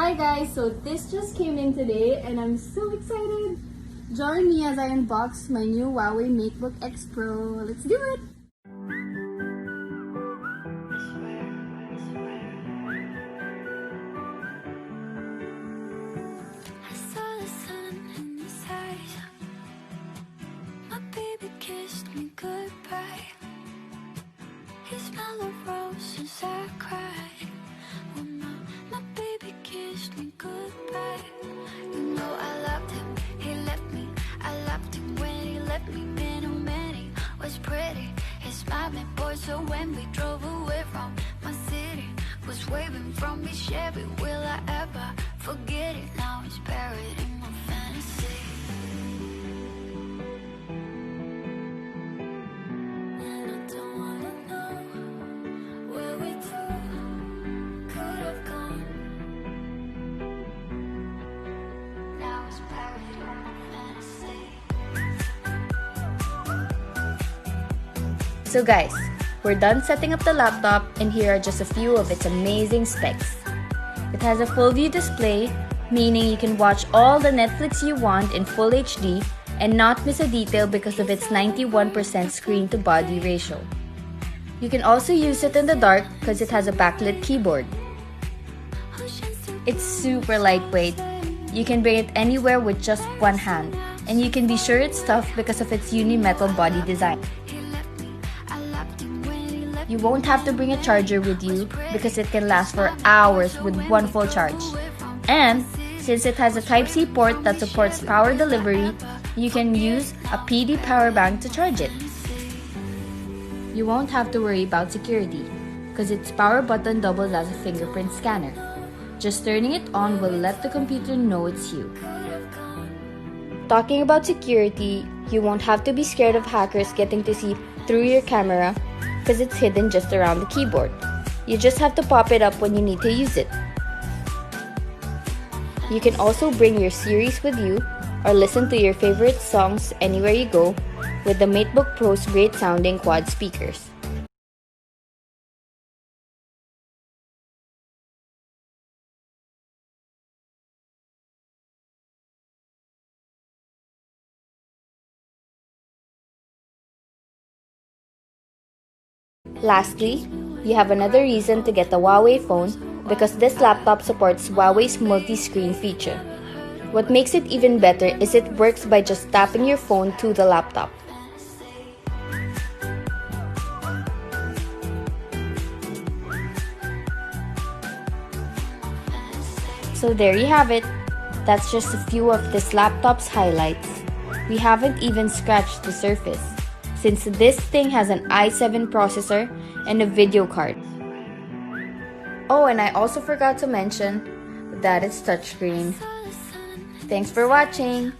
Hi guys, so this just came in today and I'm so excited. Join me as I unbox my new Huawei Matebook X Pro. Let's do it! I saw the sun in his eyes. My baby kissed me goodbye. He smelled of roses, I cried. Oh no, my baby kissed me goodbye. You know I loved him, he left me. I loved him when he left me. Been a man, he was pretty. He smiled me, boy, so when we drove away from my city, was waving from me Chevy. Will I ever forget it? Now it's buried in my fantasy. And I don't wanna know where we two could have gone. Now it's buried in my fantasy. So guys, we're done setting up the laptop and here are just a few of its amazing specs. It has a full view display, meaning you can watch all the Netflix you want in full HD and not miss a detail because of its 91% screen to body ratio. You can also use it in the dark because it has a backlit keyboard. It's super lightweight. You can bring it anywhere with just one hand, and you can be sure it's tough because of its uni-metal body design. You won't have to bring a charger with you because it can last for hours with one full charge. And since it has a Type-C port that supports power delivery, you can use a PD power bank to charge it. You won't have to worry about security because its power button doubles as a fingerprint scanner. Just turning it on will let the computer know it's you. Talking about security, you won't have to be scared of hackers getting to see through your camera because it's hidden just around the keyboard. You just have to pop it up when you need to use it. You can also bring your series with you or listen to your favorite songs anywhere you go with the Matebook Pro's great sounding quad speakers. Lastly, you have another reason to get the Huawei phone because this laptop supports Huawei's multi-screen feature. What makes it even better is it works by just tapping your phone to the laptop. So there you have it. That's just a few of this laptop's highlights. We haven't even scratched the surface, since this thing has an i7 processor and a video card. Oh, and I also forgot to mention that it's touchscreen. Thanks for watching!